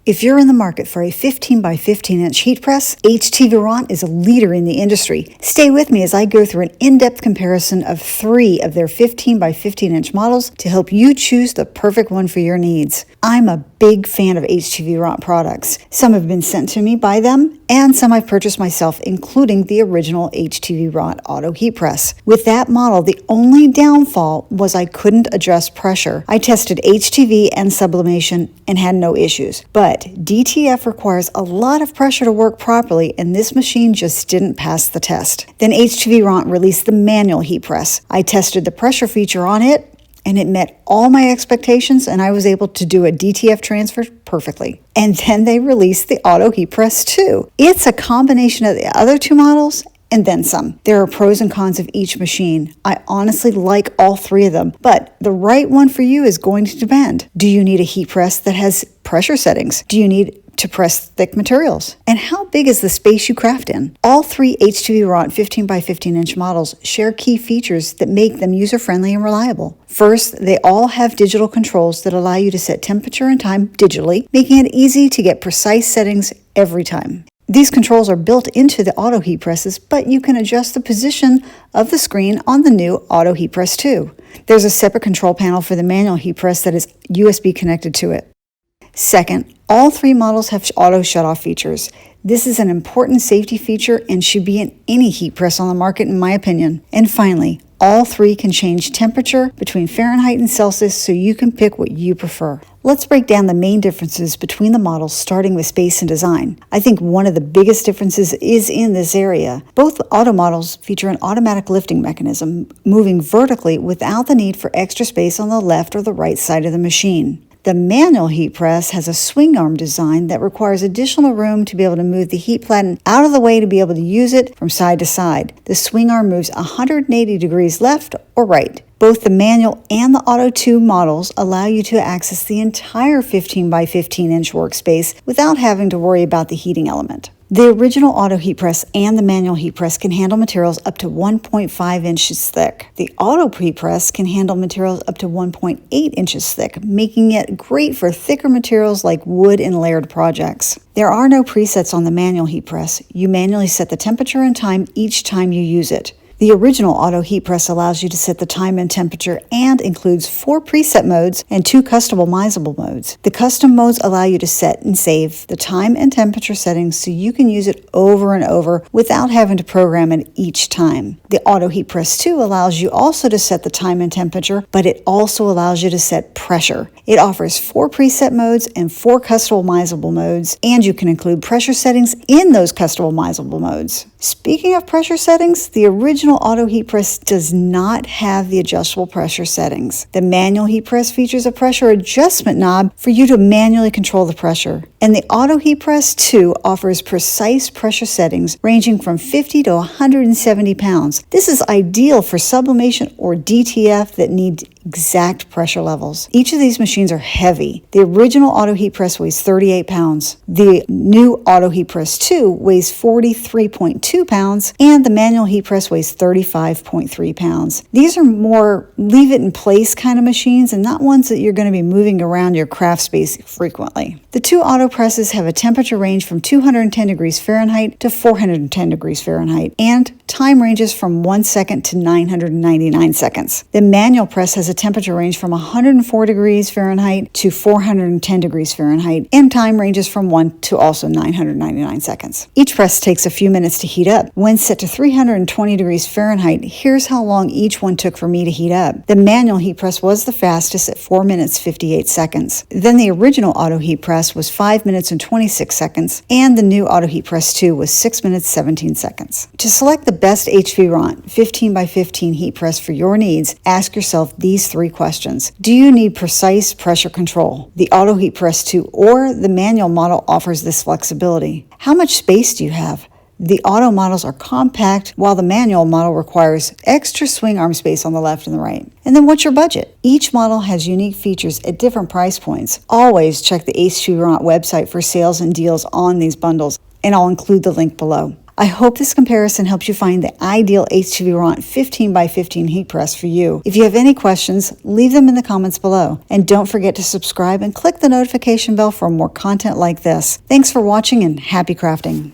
If you're in the market for a 15 by 15 inch heat press, Htvront is a leader in the industry. Stay with me as I go through an in-depth comparison of 3 of their 15 by 15 inch models to help you choose the perfect one for your needs. I'm a big fan of Htvront products. Some have been sent to me by them, and some I've purchased myself, including the original Htvront auto heat press. With that model, the only downfall was I couldn't adjust pressure. I tested HTV and sublimation and had no issues, but DTF requires a lot of pressure to work properly, and this machine just didn't pass the test. Then Htvront released the manual heat press. I tested the pressure feature on it, and it met all my expectations, and I was able to do a DTF transfer perfectly. And then they released the auto heat press too. It's a combination of the other 2 models and then some. There are pros and cons of each machine. I honestly like all 3 of them, but the right one for you is going to depend. Do you need a heat press that has pressure settings? Do you need to press thick materials? And how big is the space you craft in? All 3 Htvront 15 by 15 inch models share key features that make them user-friendly and reliable. First, they all have digital controls that allow you to set temperature and time digitally, making it easy to get precise settings every time. These controls are built into the auto heat presses, but you can adjust the position of the screen on the new auto heat press too. There's a separate control panel for the manual heat press that is USB connected to it. Second, all 3 models have auto shutoff features. This is an important safety feature and should be in any heat press on the market, in my opinion. And finally, all 3 can change temperature between Fahrenheit and Celsius, so you can pick what you prefer. Let's break down the main differences between the models, starting with space and design. I think one of the biggest differences is in this area. Both auto models feature an automatic lifting mechanism, moving vertically without the need for extra space on the left or the right side of the machine. The manual heat press has a swing arm design that requires additional room to be able to move the heat platen out of the way to be able to use it from side to side. The swing arm moves 180 degrees left or right. Both the manual and the Auto 2 models allow you to access the entire 15 by 15 inch workspace without having to worry about the heating element. The original auto heat press and the manual heat press can handle materials up to 1.5 inches thick. The auto heat press can handle materials up to 1.8 inches thick, making it great for thicker materials like wood and layered projects. There are no presets on the manual heat press. You manually set the temperature and time each time you use it. The original auto heat press allows you to set the time and temperature and includes 4 preset modes and 2 customizable modes. The custom modes allow you to set and save the time and temperature settings so you can use it over and over without having to program it each time. The auto heat press 2 allows you also to set the time and temperature, but it also allows you to set pressure. It offers 4 preset modes and 4 customizable modes, and you can include pressure settings in those customizable modes. Speaking of pressure settings, the original auto heat press does not have the adjustable pressure settings. The manual heat press features a pressure adjustment knob for you to manually control the pressure. And the auto heat press 2 offers precise pressure settings ranging from 50 to 170 pounds. This is ideal for sublimation or DTF that need exact pressure levels. Each of these machines are heavy. The original auto heat press weighs 38 pounds. The new auto heat press 2 weighs 43.2 pounds, and the manual heat press weighs 35.3 pounds. These are more leave it in place kind of machines and not ones that you're going to be moving around your craft space frequently. The 2 auto presses have a temperature range from 210 degrees Fahrenheit to 410 degrees Fahrenheit, and time ranges from 1 second to 999 seconds. The manual press has a temperature range from 104 degrees Fahrenheit to 410 degrees Fahrenheit, and time ranges from 1 to also 999 seconds. Each press takes a few minutes to heat up. When set to 320 degrees Fahrenheit, here's how long each one took for me to heat up. The manual heat press was the fastest at 4 minutes 58 seconds. Then the original auto heat press was 5 minutes and 26 seconds, and the new auto heat press 2 was 6 minutes 17 seconds. To select the best Htvront 15 by 15 heat press for your needs, ask yourself these 3 questions. Do you need precise pressure control? The auto heat press 2 or the manual model offers this flexibility. How much space do you have? The auto models are compact, while the manual model requires extra swing arm space on the left and the right. And then what's your budget? Each model has unique features at different price points. Always check the Htvront website for sales and deals on these bundles, and I'll include the link below. I hope this comparison helps you find the ideal Htvront 15 by 15 heat press for you. If you have any questions, leave them in the comments below. And don't forget to subscribe and click the notification bell for more content like this. Thanks for watching and happy crafting.